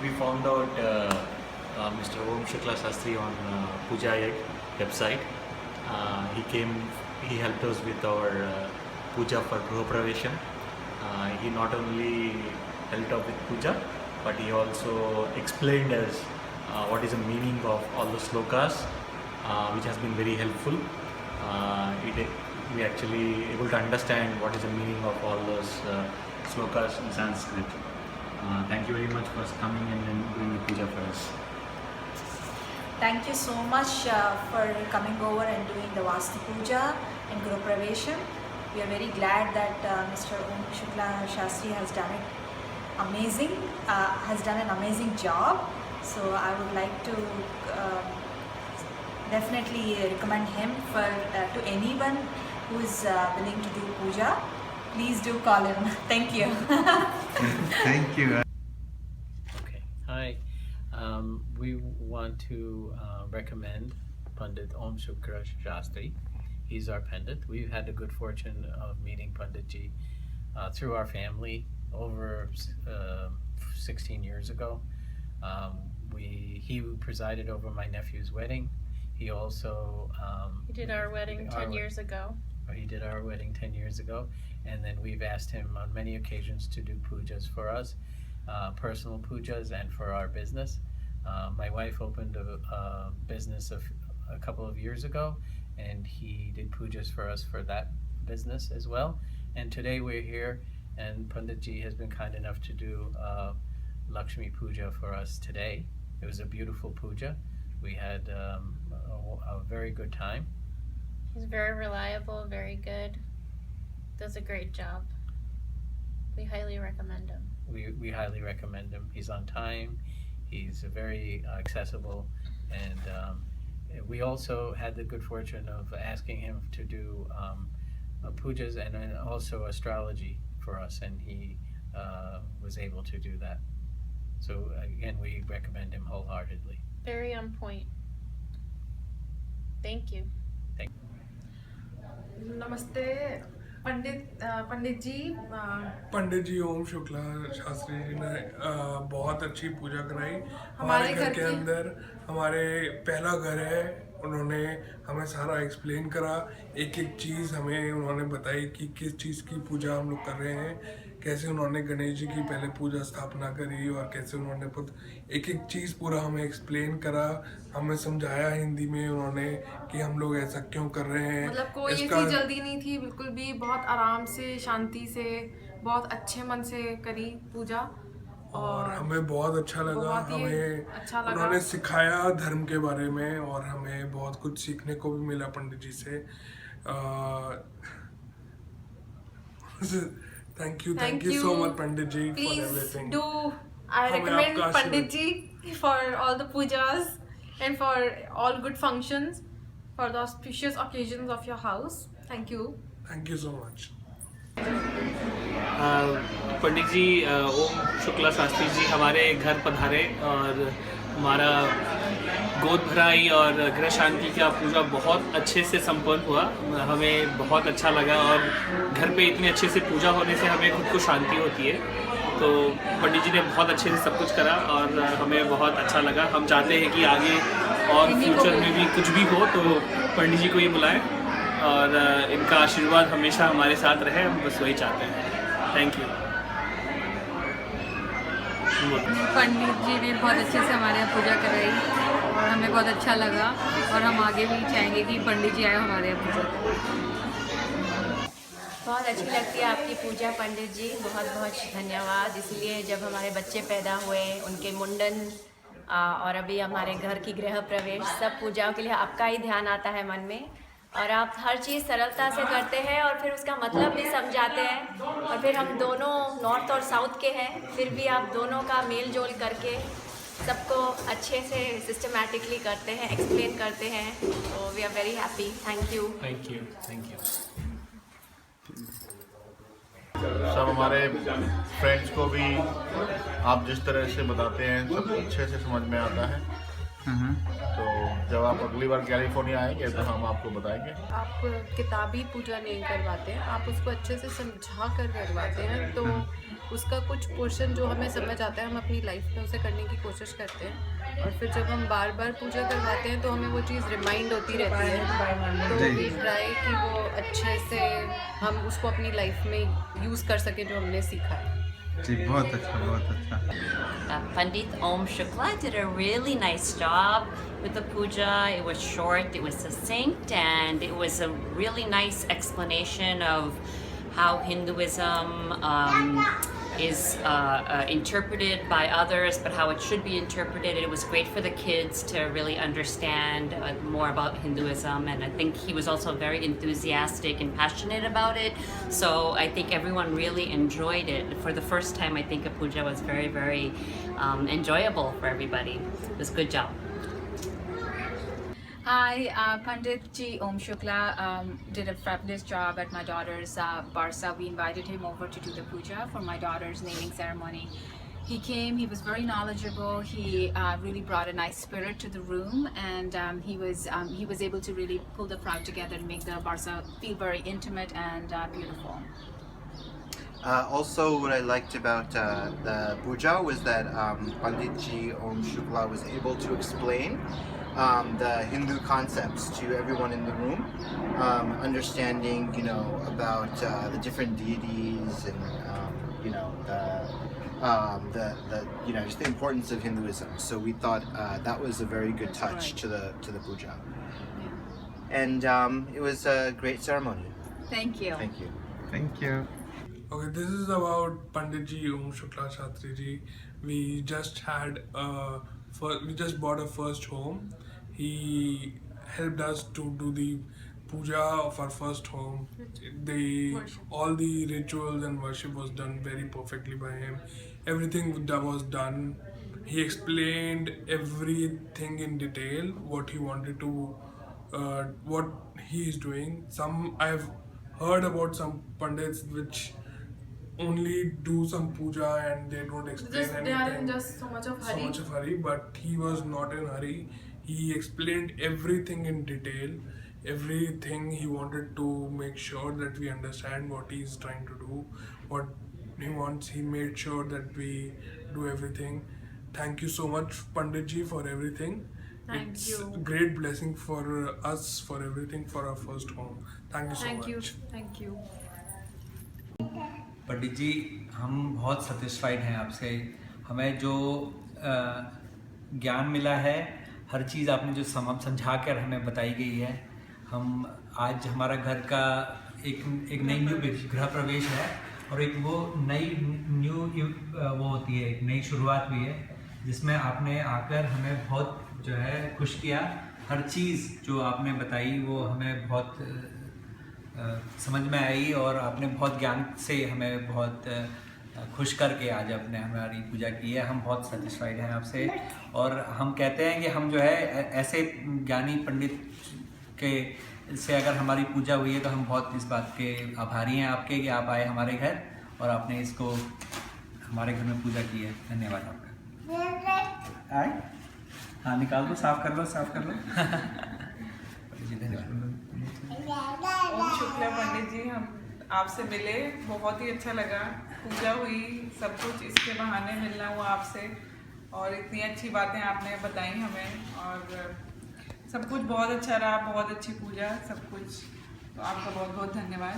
we found out Mr. Om Shukla Shastri on Puja Egg website. He helped us with our puja for Gruha Pravesham. He not only helped out with puja, but he also explained us what is the meaning of all the slokas, which has been very helpful. We actually able to understand what is the meaning of all those slokas in Sanskrit. Thank you very much for coming and doing the puja for us. Thank you so much for coming over and doing the Vastu Puja and Guru Pravesham. We are very glad that Mr. Om Shukla Shastri has done an amazing job. So I would like to definitely recommend him to anyone who is willing to do puja. Please do call him. Thank you. Thank you. Okay, hi. We want to recommend Pandit Om Shukla Shastri. He's our Pandit. We've had the good fortune of meeting Panditji through our family over 16 years ago. He presided over my nephew's wedding. He also He did our wedding 10 years ago. He did our wedding 10 years ago, and then we've asked him on many occasions to do pujas for us, personal pujas, and for our business. My wife opened a business a couple of years ago, and he did pujas for us for that business as well. And today we're here, and Panditji has been kind enough to do Lakshmi Puja for us today. It was a beautiful puja. We had a very good time. He's very reliable, very good. Does a great job. We highly recommend him. We highly recommend him. He's on time. He's very accessible, and we also had the good fortune of asking him to do pujas and also astrology for us, and he was able to do that. So again, we recommend him wholeheartedly. Very on point. Thank you. नमस्ते पंडित जी ओम शुक्ला शास्त्री जी ने बहुत अच्छी पूजा कराई हमारे घर के अंदर। हमारे पहला घर है, उन्होंने हमें सारा एक्सप्लेन करा, एक एक चीज़ हमें उन्होंने बताई कि किस चीज़ की पूजा हम लोग कर रहे हैं, कैसे उन्होंने गणेश जी की पहले पूजा स्थापना करी और कैसे उन्होंने एक एक चीज़ पूरा हमें एक्सप्लेन करा, हमें समझाया हिंदी में उन्होंने कि हम लोग ऐसा क्यों कर रहे हैं। मतलब कोई ऐसी जल्दी नहीं थी, बिल्कुल भी बहुत आराम से, शांति से, बहुत अच्छे मन से करी पूजा और हमें बहुत अच्छा लगा। हमें अच्छा लगा। उन्होंने सिखाया धर्म के बारे में और हमें बहुत कुछ सीखने को भी मिला पंडित जी से। Thank you so much Pandit ji for everything. I recommend Pandit ji for all the pujas and for all good functions, for the auspicious occasions of your house. Thank you. Thank you so much. पंडित जी ओम शुक्ला शास्त्री जी हमारे घर पधारे और हमारा गोद भराई और गृह शांति का पूजा बहुत अच्छे से संपन्न हुआ। हमें बहुत अच्छा लगा और घर पे इतने अच्छे से पूजा होने से हमें खुद को शांति होती है। तो पंडित जी ने बहुत अच्छे से सब कुछ करा और हमें बहुत अच्छा लगा। हम चाहते हैं कि आगे और फ्यूचर में भी कुछ भी हो तो पंडित जी को ये बुलाएं और इनका आशीर्वाद हमेशा हमारे साथ रहे, हम बस वही चाहते हैं। Thank you. पंडित जी ने बहुत अच्छे से हमारे यहाँ पूजा कराई और हमें बहुत अच्छा लगा और हम आगे भी चाहेंगे कि पंडित जी आए हमारे यहाँ पूजा। बहुत अच्छी लगती है आपकी पूजा पंडित जी, बहुत बहुत धन्यवाद। इसलिए जब हमारे बच्चे पैदा हुए, उनके मुंडन और अभी हमारे घर की गृह प्रवेश, सब पूजाओं के लिए आपका ही ध्यान आता है मन में और आप हर चीज़ सरलता से करते हैं और फिर उसका मतलब भी समझाते हैं। और फिर हम दोनों नॉर्थ और साउथ के हैं, फिर भी आप दोनों का मेल जोल करके सबको अच्छे से सिस्टमैटिकली करते हैं, एक्सप्लेन करते हैं। तो we are very happy. Thank you. Thank you. Thank you. सब हमारे फ्रेंड्स को भी आप जिस तरह से बताते हैं सब अच्छे से समझ में आता है। तो जब आप अगली बार कैलिफोर्निया आएंगे तो हम आपको बताएंगे। आप किताबी पूजा नहीं करवाते हैं, आप उसको अच्छे से समझा कर करवाते हैं, तो उसका कुछ पोर्शन जो हमें समझ आता है हम अपनी लाइफ में उसे करने की कोशिश करते हैं, और फिर जब हम बार बार पूजा करवाते हैं तो हमें वो चीज़ रिमाइंड होती रहती है, तो वी ट्राई कि वो अच्छे से हम उसको अपनी लाइफ में यूज़ कर सकें जो हमने सीखा है। जी बहुत अच्छा, बहुत अच्छा। Pandit Om Shukla did a really nice job with the puja. It was short, it was succinct, and it was a really nice explanation of how Hinduism is interpreted by others, but how it should be interpreted. It was great for the kids to really understand more about Hinduism, and I think he was also very enthusiastic and passionate about it. So I think everyone really enjoyed it. For the first time, I think a puja was very, very enjoyable for everybody. It was a good job. Hi, Pandit Ji Om Shukla did a fabulous job at my daughter's Barsa. We invited him over to do the puja for my daughter's naming ceremony. He came, he was very knowledgeable, he really brought a nice spirit to the room, and he was able to really pull the crowd together and make the Barsa feel very intimate and beautiful. Also, what I liked about the puja was that Pandit Ji Om Shukla was able to explain the Hindu concepts to everyone in the room, understanding, about the different deities and, just the importance of Hinduism. So we thought that was a very good touch to the puja, and it was a great ceremony. Thank you. Thank you. Thank you. Okay, this is about Pandit Ji Om Shukla Shastri Ji. We just bought a first home. He helped us to do the puja of our first home. All the rituals and worship was done very perfectly by him. Everything that was done, he explained everything in detail, what he wanted to, what he is doing. I've heard about some pandits which only do some puja and they don't explain anything. They are in just so much of hurry. But he was not in hurry. He explained everything in detail, everything. He wanted to make sure that we understand what he's trying to do, what he wants. He made sure that we do everything. Thank you so much, Pandit Ji, for everything. Thank you. A great blessing for us, for everything, for our first home. Thank you so much. Thank you. पंडित जी, हम बहुत satisfied हैं आपसे। हमें जो ज्ञान मिला है, हर चीज़ आपने जो समझा कर हमें बताई गई है, हम आज हमारा घर का एक नई न्यू गृह प्रवेश है, और एक वो नई वो होती है, एक नई शुरुआत भी है, जिसमें आपने आकर हमें बहुत जो है खुश किया। हर चीज़ जो आपने बताई वो हमें बहुत समझ में आई, और आपने बहुत ज्ञान से हमें बहुत खुश करके आज आपने हमारी पूजा की है। हम बहुत सेटिस्फाइड हैं आपसे, और हम कहते हैं कि हम जो है ऐसे ज्ञानी पंडित के से अगर हमारी पूजा हुई है तो हम बहुत इस बात के आभारी हैं आपके कि आप आए हमारे घर और आपने इसको हमारे घर में पूजा की है। धन्यवाद आपका। आए, हाँ निकाल दो, साफ कर लो जी, धन्यवाद। ओम शुक्ला पंडित जी, हम आपसे मिले, बहुत ही अच्छा लगा, पूजा हुई, सब कुछ इसके बहाने मिलना हुआ आपसे, और इतनी अच्छी बातें आपने बताई हमें, और सब कुछ बहुत अच्छा रहा, बहुत अच्छी पूजा, सब कुछ। तो आपका बहुत बहुत धन्यवाद।